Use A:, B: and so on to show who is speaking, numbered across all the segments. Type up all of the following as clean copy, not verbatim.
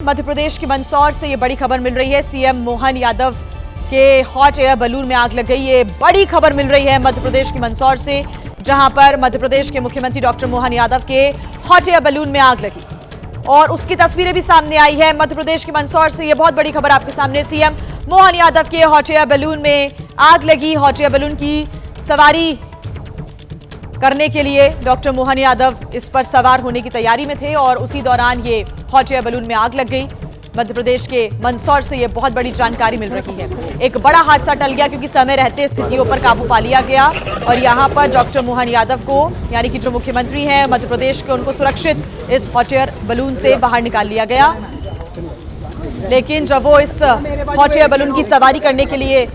A: मध्य प्रदेश के मंदसौर से ये बड़ी खबर मिल रही है। सीएम मोहन यादव के हॉट एयर बलून में आग लग गई। ये बड़ी खबर मिल रही है मध्य प्रदेश के मंदसौर से, जहां पर मध्य प्रदेश के मुख्यमंत्री डॉक्टर मोहन यादव के हॉट एयर बलून में आग लगी और उसकी तस्वीरें भी सामने आई है। मध्य प्रदेश के मंदसौर से ये बहुत बड़ी खबर आपके सामने। सीएम मोहन यादव के हॉट एयर बलून में आग लगी। हॉट एयर बलून की सवारी करने के लिए डॉक्टर मोहन यादव इस पर सवार होने की तैयारी में थे और उसी दौरान ये हॉट एयर बलून में आग लग गई। मध्य प्रदेश के मंदसौर से ये बहुत बड़ी जानकारी मिल रही है। एक बड़ा हादसा टल गया क्योंकि समय रहते स्थितियों पर काबू पा लिया गया और यहाँ पर डॉक्टर मोहन यादव को, यानी कि जो मुख्यमंत्री हैं मध्य प्रदेश के, उनको सुरक्षित इस हॉट एयर बलून से बाहर निकाल लिया गया। लेकिन जब वो इस हॉट एयर बलून की सवारी करने के लिए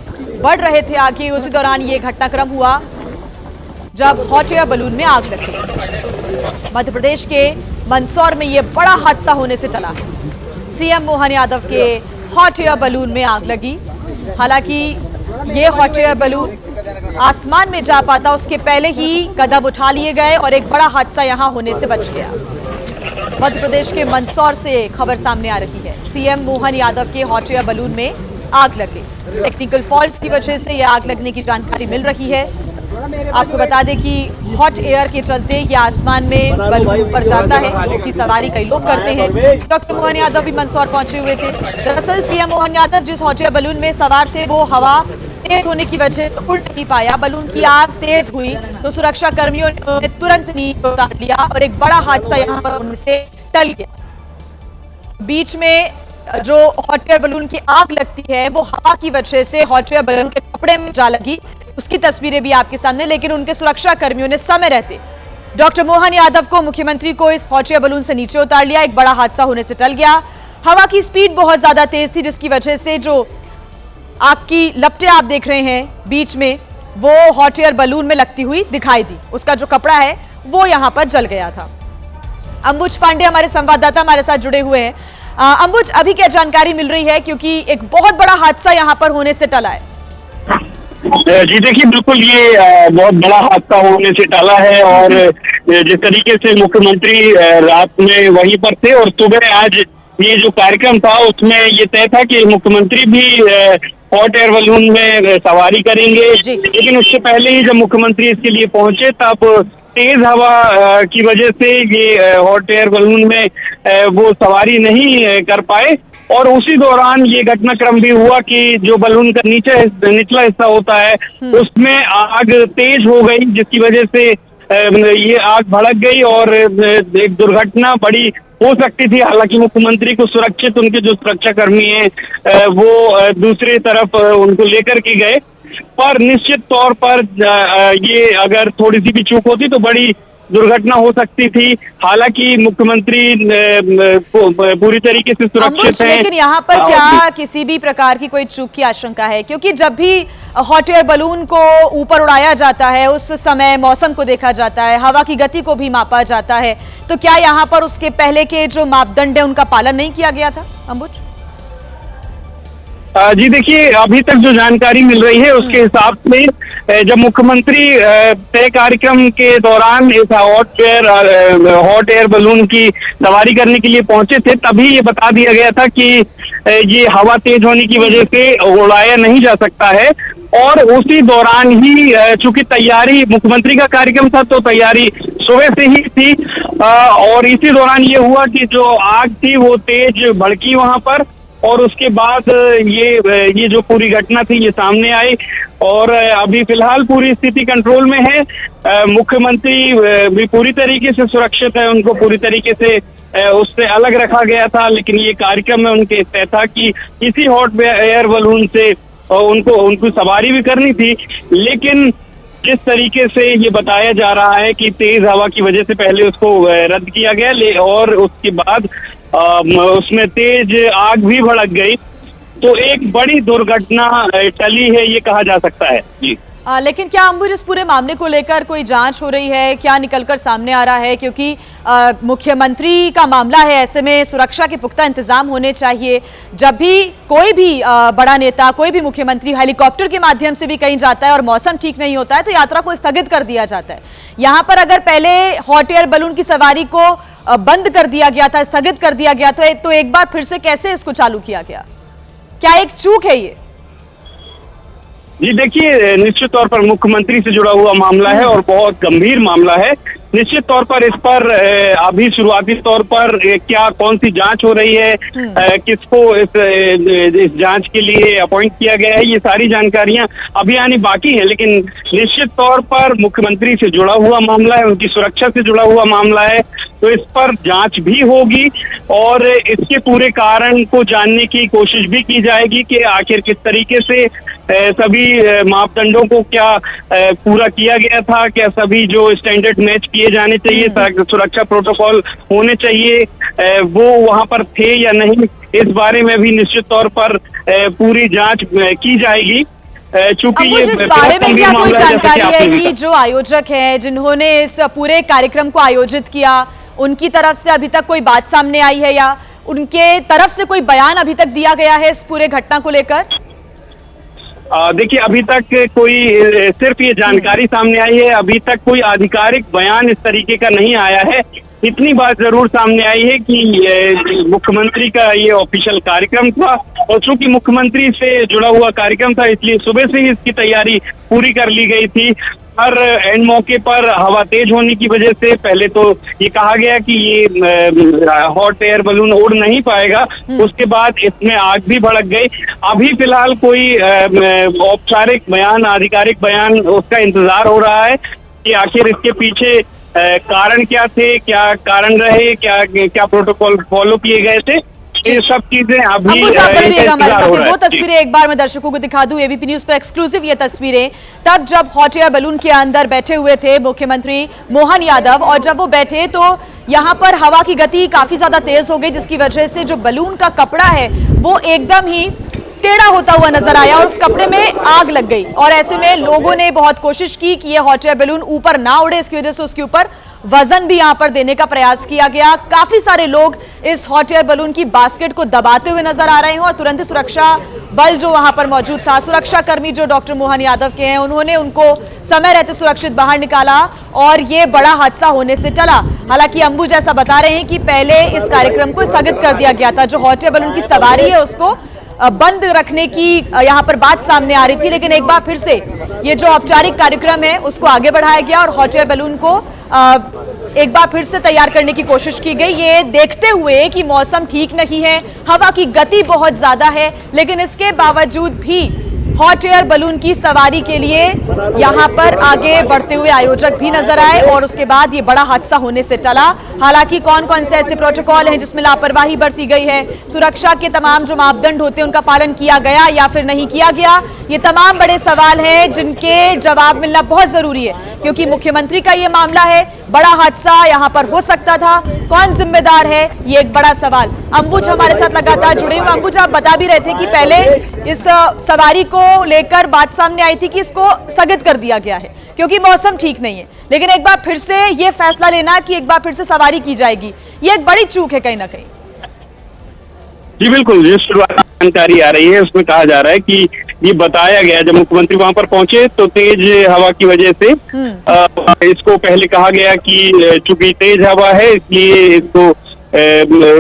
A: बढ़ रहे थे आगे, उसी दौरान ये घटनाक्रम हुआ जब हॉट एयर बलून में आग लग गई। मध्य प्रदेश के मंदसौर में ये बड़ा हादसा होने से टला। सीएम मोहन यादव के हॉट एयर बलून में आग लगी। हालांकि ये हॉट एयर बलून आसमान में जा पाता उसके पहले ही कदम उठा लिए गए और एक बड़ा हादसा यहां होने से बच गया। मध्य प्रदेश के मंदसौर से खबर सामने आ रही है। सीएम मोहन यादव के हॉट एयर बलून में आग लग गई। टेक्निकल फॉल्ट की वजह से यह आग लगने की जानकारी मिल रही है। आपको बता दें कि हॉट एयर के चलते ये आसमान में बलून ऊपर जाता है, उसकी सवारी कई लोग करते हैं। डॉक्टर मोहन यादव भी मंदसौर पहुंचे हुए थे। दरअसल सीएम मोहन यादव जिस हॉट एयर बलून में सवार थे वो हवा तेज होने की वजह से उड़ नहीं पाया। बलून की आग तेज हुई तो सुरक्षा कर्मियों ने तुरंत नीचे उतार लिया और एक बड़ा हादसा यहाँ पर होने से टल गया। बीच में जो हॉट एयर बलून की आग लगती है वो हवा की वजह से हॉट एयर बलून के कपड़े में जा लगी, उसकी तस्वीरें भी आपके सामने। लेकिन उनके सुरक्षा कर्मियों ने समय रहते डॉक्टर मोहन यादव को, मुख्यमंत्री को इस हॉट एयर बलून से नीचे उतार लिया। एक बड़ा हादसा होने से टल गया। हवा की स्पीड बहुत ज्यादा तेज थी जिसकी वजह से जो आपकी लपटें आप देख रहे हैं बीच में, वो हॉट एयर बलून में लगती हुई दिखाई दी। उसका जो कपड़ा है वो यहां पर जल गया था। अंबुज पांडे हमारे संवाददाता हमारे साथ जुड़े हुए हैं। अंबुज, अभी क्या जानकारी मिल रही है, क्योंकि एक बहुत बड़ा हादसा यहां पर होने से टला है?
B: जी देखिए, बिल्कुल ये बहुत बड़ा हादसा होने से टला है और जिस तरीके से मुख्यमंत्री रात में वहीं पर थे और सुबह आज ये जो कार्यक्रम था उसमें ये तय था कि मुख्यमंत्री भी हॉट एयर बलून में सवारी करेंगे। लेकिन उससे पहले ही जब मुख्यमंत्री इसके लिए पहुंचे तब तेज हवा की वजह से ये हॉट एयर बलून में वो सवारी नहीं कर पाए और उसी दौरान ये घटनाक्रम भी हुआ कि जो बलून का निचला हिस्सा होता है उसमें आग तेज हो गई, जिसकी वजह से ये आग भड़क गई और एक दुर्घटना बड़ी हो सकती थी। हालांकि मुख्यमंत्री को सुरक्षित उनके जो सुरक्षा कर्मी हैं वो दूसरी तरफ उनको लेकर के गए, पर निश्चित तौर पर ये अगर थोड़ी सी भी चूक होती तो बड़ी दुर्घटना हो सकती थी। हालांकि मुख्यमंत्री पूरी तरीके से सुरक्षित हैं।
A: लेकिन यहाँ पर क्या किसी भी प्रकार की कोई चूक की आशंका है? क्योंकि जब भी हॉट एयर बलून को ऊपर उड़ाया जाता है उस समय मौसम को देखा जाता है, हवा की गति को भी मापा जाता है, तो क्या यहाँ पर उसके पहले के जो मापदंड है उनका पालन नहीं किया गया था? अंबुज
B: जी देखिए, अभी तक जो जानकारी मिल रही है उसके हिसाब से जब मुख्यमंत्री तय कार्यक्रम के दौरान इस हॉट एयर बलून की सवारी करने के लिए पहुंचे थे तभी ये बता दिया गया था कि ये हवा तेज होने की वजह से उड़ाया नहीं जा सकता है और उसी दौरान ही चूंकि तैयारी मुख्यमंत्री का कार्यक्रम था तो तैयारी सुबह से ही थी और इसी दौरान ये हुआ कि जो आग थी वो तेज भड़की वहां पर और उसके बाद ये जो पूरी घटना थी ये सामने आई और अभी फिलहाल पूरी स्थिति कंट्रोल में है। मुख्यमंत्री भी पूरी तरीके से सुरक्षित है, उनको पूरी तरीके से उससे अलग रखा गया था। लेकिन ये कार्यक्रम में उनके तय था कि किसी हॉट एयर बलून से उनको सवारी भी करनी थी, लेकिन जिस तरीके से ये बताया जा रहा है कि तेज हवा की वजह से पहले उसको रद्द किया गया और उसके बाद उसमें तेज आग भी भड़क गई, तो एक बड़ी दुर्घटना टली है ये कहा जा सकता है। जी
A: लेकिन क्या अंबुज इस पूरे मामले को लेकर कोई जांच हो रही है, क्या निकलकर सामने आ रहा है? क्योंकि मुख्यमंत्री का मामला है, ऐसे में सुरक्षा के पुख्ता इंतजाम होने चाहिए। जब भी कोई भी बड़ा नेता, कोई भी मुख्यमंत्री हेलीकॉप्टर के माध्यम से भी कहीं जाता है और मौसम ठीक नहीं होता है तो यात्रा को स्थगित कर दिया जाता है। यहाँ पर अगर पहले हॉट एयर बलून की सवारी को बंद कर दिया गया था, स्थगित कर दिया गया था, तो एक बार फिर से कैसे इसको चालू किया गया? क्या एक चूक है ये?
B: जी देखिए, निश्चित तौर पर मुख्यमंत्री से जुड़ा हुआ मामला है और बहुत गंभीर मामला है। निश्चित तौर पर इस पर अभी शुरुआती तौर पर क्या कौन सी जांच हो रही है, किसको इस जांच के लिए अपॉइंट किया गया है, ये सारी जानकारियां अभी आनी बाकी है। लेकिन निश्चित तौर पर मुख्यमंत्री से जुड़ा हुआ मामला है, उनकी सुरक्षा से जुड़ा हुआ मामला है, तो इस पर जांच भी होगी और इसके पूरे कारण को जानने की कोशिश भी की जाएगी कि आखिर किस तरीके से सभी मापदंडों को क्या पूरा किया गया था, क्या सभी जो स्टैंडर्ड मैच किए जाने चाहिए, सुरक्षा प्रोटोकॉल होने चाहिए, वो वहां पर थे या नहीं, इस बारे में भी निश्चित तौर पर पूरी जांच की जाएगी। चूंकि ये
A: इस बारे में क्या कोई जानकारी है कि जो आयोजक हैं, जिन्होंने इस पूरे कार्यक्रम को आयोजित किया, उनकी तरफ से अभी तक कोई बात सामने आई है या उनके तरफ से कोई बयान अभी तक दिया गया है इस पूरे घटना को लेकर?
B: देखिए, अभी तक कोई सिर्फ ये जानकारी सामने आई है, अभी तक कोई आधिकारिक बयान इस तरीके का नहीं आया है। इतनी बात जरूर सामने आई है कि मुख्यमंत्री का ये ऑफिशियल कार्यक्रम था और चूंकि मुख्यमंत्री से जुड़ा हुआ कार्यक्रम था इसलिए सुबह से ही इसकी तैयारी पूरी कर ली गई थी। हर एंड मौके पर हवा तेज होने की वजह से पहले तो ये कहा गया कि ये हॉट एयर बलून उड़ नहीं पाएगा, उसके बाद इसमें आग भी भड़क गई। अभी फिलहाल कोई औपचारिक बयान, आधिकारिक बयान, उसका इंतजार हो रहा है कि आखिर इसके पीछे कारण क्या थे, क्या कारण रहे, क्या प्रोटोकॉल फॉलो किए गए थे, ये सब चीजें अभी
A: हमारे साथ। दो तस्वीरें एक बार मैं दर्शकों को दिखा दूं, एबीपी न्यूज पर एक्सक्लूसिव ये तस्वीरें तब जब हॉट एयर बलून के अंदर बैठे हुए थे मुख्यमंत्री मोहन यादव, और जब वो बैठे तो यहाँ पर हवा की गति काफी ज्यादा तेज हो गई, जिसकी वजह से जो बलून का कपड़ा है वो एकदम ही टेढ़ा होता हुआ नजर आया और उस कपड़े में आग लग गई। और ऐसे में लोगों ने बहुत कोशिश की कि ये हॉट एयर बलून ऊपर ना उड़े, इसकी वजह से उसके ऊपर वजन भी यहां पर देने का प्रयास किया गया। काफी सारे लोग इस हॉट एयर बलून की बास्केट को दबाते हुए नजर आ रहे हैं और तुरंत ही सुरक्षा बल जो वहां पर मौजूद था, सुरक्षा कर्मी जो डॉक्टर मोहन यादव के हैं, उन्होंने उनको समय रहते सुरक्षित बाहर निकाला और ये बड़ा हादसा होने से टला। हालांकि अंबु जैसा बता रहे हैं कि पहले इस कार्यक्रम को स्थगित कर दिया गया था, जो हॉट एयर बलून की सवारी है उसको बंद रखने की यहाँ पर बात सामने आ रही थी, लेकिन एक बार फिर से ये जो औपचारिक कार्यक्रम है उसको आगे बढ़ाया गया और हॉट एयर बलून को एक बार फिर से तैयार करने की कोशिश की गई, ये देखते हुए कि मौसम ठीक नहीं है, हवा की गति बहुत ज्यादा है, लेकिन इसके बावजूद भी हॉट एयर बलून की सवारी के लिए यहां पर आगे बढ़ते हुए आयोजक भी नजर आए और उसके बाद ये बड़ा हादसा होने से टला। हालांकि कौन कौन से ऐसे प्रोटोकॉल हैं जिसमें लापरवाही बरती गई है, सुरक्षा के तमाम जो मापदंड होते हैं उनका पालन किया गया या फिर नहीं किया गया, ये तमाम बड़े सवाल हैं जिनके जवाब मिलना बहुत जरूरी है, क्योंकि मुख्यमंत्री का ये मामला है, बड़ा हादसा यहां पर हो सकता था, कौन जिम्मेदार है, ये एक बड़ा सवाल। अंबुज हमारे साथ लगातार जुड़े हुए। अंबुज, आप बता भी रहे थे कि पहले इस सवारी को लेकर बात सामने आई थी कि इसको स्थगित कर दिया गया है क्योंकि मौसम ठीक नहीं है, लेकिन एक बार फिर से ये फैसला लेना कि एक बार फिर से सवारी की जाएगी, ये एक बड़ी चूक है कहीं ना कहीं।
B: जी बिल्कुल, जिस जानकारी आ रही है उसमें कहा जा रहा है कि ये बताया गया, जब मुख्यमंत्री वहां पर पहुंचे तो तेज हवा की वजह से इसको पहले कहा गया कि चूंकि तेज हवा है इसलिए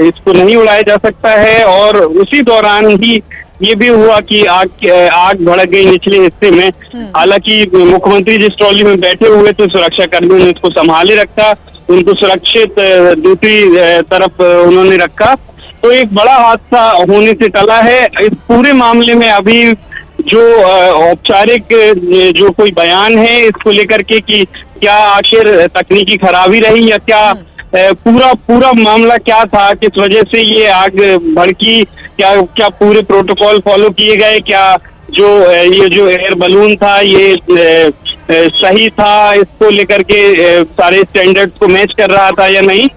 B: इसको नहीं उड़ाया जा सकता है, और उसी दौरान ही ये भी हुआ कि आग भड़क गई निचले हिस्से में। हालांकि मुख्यमंत्री जिस ट्रॉली में बैठे हुए थे सुरक्षा कर्मियों ने इसको संभाले रखा, उनको सुरक्षित दूसरी तरफ उन्होंने रखा, तो एक बड़ा हादसा होने से टला है। इस पूरे मामले में अभी जो औपचारिक जो कोई बयान है इसको लेकर के कि क्या आखिर तकनीकी खराबी रही या क्या पूरा मामला क्या था, किस वजह से ये आग भड़की, क्या पूरे प्रोटोकॉल फॉलो किए गए, क्या ये जो एयर बलून था ये सही था, इसको लेकर के सारे स्टैंडर्ड्स को मैच कर रहा था या नहीं,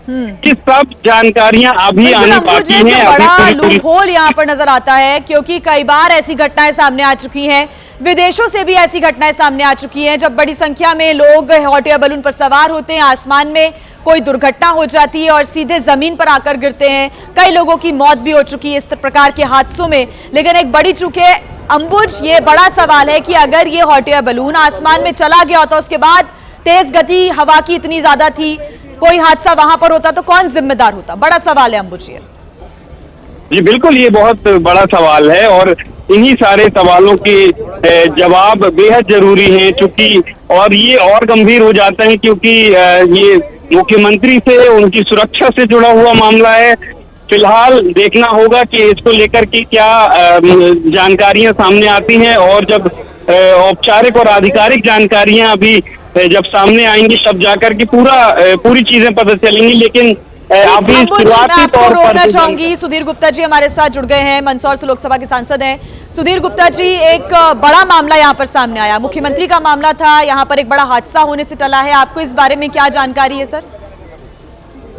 B: ये सब जानकारियां अभी आनी बाकी हैं।
A: बड़ा लूपहोल यहाँ पर नजर आता है क्योंकि कई बार ऐसी घटनाएं सामने आ चुकी हैं विदेशों से भी ऐसी घटनाएं सामने आ चुकी हैं जब बड़ी संख्या में लोग हॉट एयर बलून पर सवार होते हैं, आसमान में कोई दुर्घटना हो जाती है और सीधे जमीन पर आकर गिरते हैं। कई लोगों की मौत भी हो चुकी है इस प्रकार के हादसों में। लेकिन एक बड़ी चूक है अंबुज, ये बड़ा सवाल है कि अगर ये हॉट एयर बलून आसमान में चला गया होता, उसके बाद तेज गति हवा की इतनी ज्यादा थी, कोई हादसा वहां पर होता तो कौन जिम्मेदार होता? बड़ा सवाल है अंबुज ये।
B: जी बिल्कुल, ये बहुत बड़ा सवाल है और इन्हीं सारे सवालों के जवाब बेहद जरूरी हैं, चूंकि और ये और गंभीर हो जाते हैं क्योंकि ये मुख्यमंत्री से, उनकी सुरक्षा से जुड़ा हुआ मामला है। फिलहाल देखना होगा कि इसको लेकर के क्या जानकारियां सामने आती हैं और जब औपचारिक और आधिकारिक जानकारियां अभी जब सामने आएंगी तब जाकर के पूरी चीजें पता चलेंगी। लेकिन अभी शुरुआती तौर पर
A: रोकना चाहूंगी, सुधीर गुप्ता जी हमारे साथ जुड़ गए हैं, मंदसौर से लोकसभा के सांसद हैं। सुधीर गुप्ता जी, एक बड़ा मामला यहाँ पर सामने आया, मुख्यमंत्री का मामला था, यहाँ पर एक बड़ा हादसा होने से टला है। आपको इस बारे में क्या जानकारी है सर?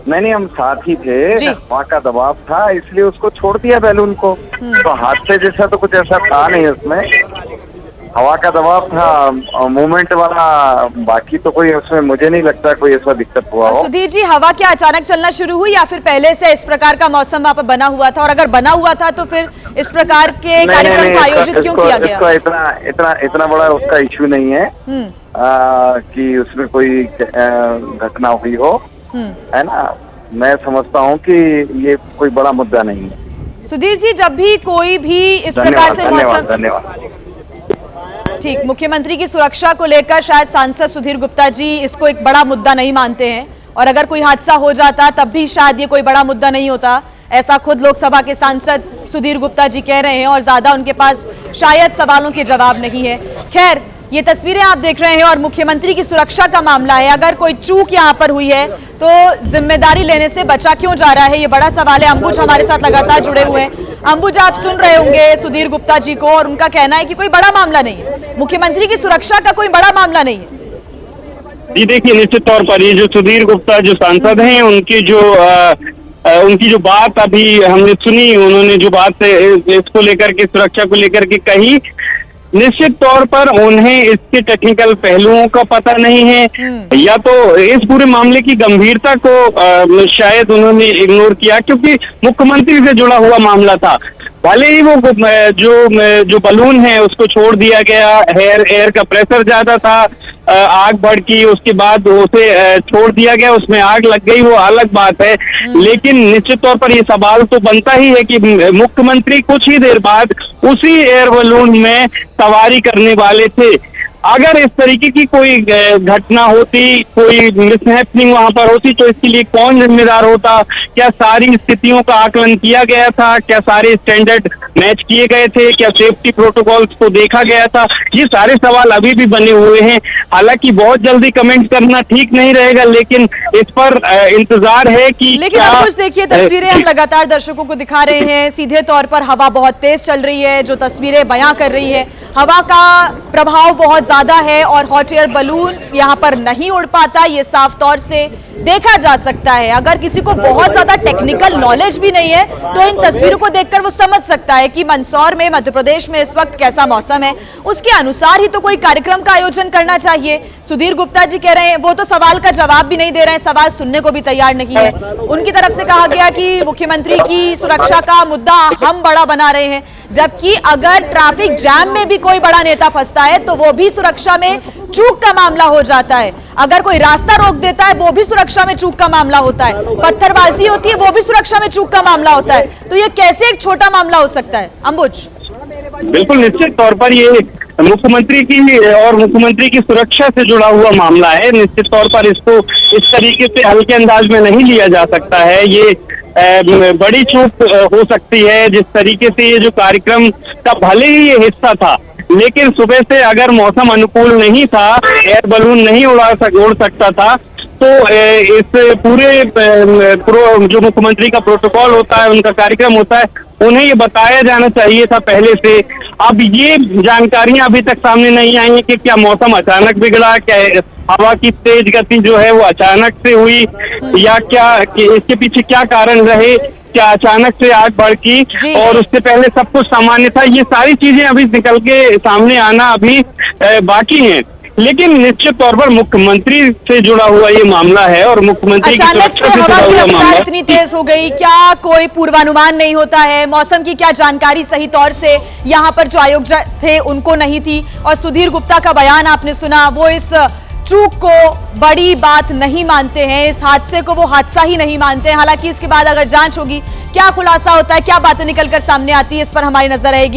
C: नहीं, हम साथ ही थे, वहाँ का दबाव था इसलिए उसको छोड़ दिया बैलून को। तो हादसे जैसा तो कुछ ऐसा था नहीं उसमें, हवा का दबाव था, मूवमेंट वाला, बाकी तो कोई उसमें मुझे नहीं लगता कोई ऐसा दिक्कत हुआ हो।
A: सुधीर जी, हवा क्या अचानक चलना शुरू हुई या फिर पहले से इस प्रकार का मौसम वहाँ पर बना हुआ था? और अगर बना हुआ था तो फिर इस प्रकार के कार्यक्रम का आयोजित क्यों किया गया?
C: इतना बड़ा उसका इश्यू नहीं है कि उसमें कोई घटना हुई हो, है ना। मैं समझता हूँ कि ये कोई बड़ा मुद्दा नहीं है।
A: सुधीर जी, जब भी कोई भी इस प्रकार से मौसम,
C: धन्यवाद।
A: ठीक, मुख्यमंत्री की सुरक्षा को लेकर शायद सांसद सुधीर गुप्ता जी इसको एक बड़ा मुद्दा नहीं मानते हैं और अगर कोई हादसा हो जाता तब भी शायद ये कोई बड़ा मुद्दा नहीं होता, ऐसा खुद लोकसभा के सांसद सुधीर गुप्ता जी कह रहे हैं और ज्यादा उनके पास शायद सवालों के जवाब नहीं है। खैर, ये तस्वीरें आप देख रहे हैं और मुख्यमंत्री की सुरक्षा का मामला है। अगर कोई चूक यहाँ पर हुई है तो जिम्मेदारी लेने से बचा क्यों जा रहा है, ये बड़ा सवाल है। अंबुज हमारे साथ लगातार जुड़े हुए हैं। अंबुज, आप सुन रहे होंगे सुधीर गुप्ता जी को और उनका कहना है कि कोई बड़ा मामला नहीं है, मुख्यमंत्री की सुरक्षा का कोई बड़ा मामला नहीं है।
B: जी देखिए, निश्चित तौर पर ये जो सुधीर गुप्ता जो सांसद हैं, उनकी जो बात अभी हमने सुनी, उन्होंने जो बात इसको लेकर के, सुरक्षा को लेकर के कही, निश्चित तौर पर उन्हें इसके टेक्निकल पहलुओं का पता नहीं है या तो इस पूरे मामले की गंभीरता को शायद उन्होंने इग्नोर किया क्योंकि मुख्यमंत्री से जुड़ा हुआ मामला था। भले ही वो जो बलून है उसको छोड़ दिया गया, एयर का प्रेशर ज्यादा था, आग भड़की, उसके बाद उसे छोड़ दिया गया, उसमें आग लग गई, वो अलग बात है। लेकिन निश्चित तौर पर ये सवाल तो बनता ही है कि मुख्यमंत्री कुछ ही देर बाद उसी एयर बलून में सवारी करने वाले थे। अगर इस तरीके की कोई घटना होती, कोई मिसहैपनिंग वहां पर होती तो इसके लिए कौन जिम्मेदार होता? क्या सारी स्थितियों का आकलन किया गया था? क्या सारे स्टैंडर्ड मैच किए गए थे? क्या सेफ्टी प्रोटोकॉल्स को देखा गया था? ये सारे सवाल अभी भी बने हुए हैं। हालांकि बहुत जल्दी कमेंट करना ठीक नहीं रहेगा, लेकिन इस पर इंतजार है कि
A: लेकिन अब कुछ देखिए, तस्वीरें हम लगातार दर्शकों को दिखा रहे हैं, सीधे तौर पर हवा बहुत तेज चल रही है, जो तस्वीरें बयां कर रही है, हवा का प्रभाव बहुत ज्यादा है और हॉट एयर बलून यहाँ पर नहीं उड़ पाता, ये साफ तौर से देखा जा सकता है। अगर किसी को बहुत ज्यादा टेक्निकल नॉलेज भी नहीं है तो इन तस्वीरों को देखकर वो समझ सकता है कि मंदसौर में, मध्य प्रदेश में इस वक्त कैसा मौसम है, उसके अनुसार ही तो कोई कार्यक्रम का आयोजन करना चाहिए। सुधीर गुप्ता जी कह रहे हैं, वो तो सवाल का जवाब भी नहीं दे रहे हैं, सवाल सुनने को भी तैयार नहीं है। उनकी तरफ से कहा गया कि मुख्यमंत्री की सुरक्षा का मुद्दा हम बड़ा बना रहे हैं, जबकि अगर ट्रैफिक जैम में भी कोई बड़ा नेता फंसता है तो वो भी सुरक्षा में चूक का मामला हो जाता है। अगर कोई रास्ता रोक देता है वो भी सुरक्षा में चूक का मामला होता है, पत्थरबाजी होती है वो भी सुरक्षा में चूक का मामला होता है। तो ये कैसे एक छोटा मामला हो सकता है? अंबुज,
B: बिल्कुल निश्चित तौर पर ये मुख्यमंत्री की और मुख्यमंत्री की सुरक्षा से जुड़ा हुआ मामला है। निश्चित तौर पर इसको इस तरीके से हल्के अंदाज में नहीं लिया जा सकता है। ये बड़ी चूक हो सकती है। जिस तरीके से ये जो कार्यक्रम का भले ही ये हिस्सा था, लेकिन सुबह से अगर मौसम अनुकूल नहीं था, एयर बलून नहीं उड़ सकता था, तो इस पूरे जो मुख्यमंत्री का प्रोटोकॉल होता है, उनका कार्यक्रम होता है, उन्हें ये बताया जाना चाहिए था पहले से। अब ये जानकारियां अभी तक सामने नहीं आई है कि क्या मौसम अचानक बिगड़ा, क्या हवा की तेज गति जो है वो अचानक से हुई, या क्या कि इसके पीछे क्या कारण रहे, क्या अचानक से आग भड़की
A: जी।
B: और उससे पहले सब कुछ सामान्य था, ये सारी चीजें अभी निकल के सामने आना अभी बाकी है। लेकिन निश्चित तौर पर मुख्यमंत्री से जुड़ा हुआ ये मामला है और मुख्यमंत्री की
A: अचानक
B: सुरक्षा
A: से
B: से
A: हवा
B: जुड़ा
A: की
B: हुआ
A: रफ्तार
B: मामला
A: इतनी तेज हो गई, क्या कोई पूर्वानुमान नहीं होता है? मौसम की क्या जानकारी सही तौर से यहाँ पर जो आयोजक थे उनको नहीं थी? और सुधीर गुप्ता का बयान आपने सुना, वो इस चूक को बड़ी बात नहीं मानते हैं, इस हादसे को वो हादसा ही नहीं मानते हैं। हालांकि इसके बाद अगर जांच होगी, क्या खुलासा होता है, क्या बातें निकलकर सामने आती है, इस पर हमारी नजर रहेगी।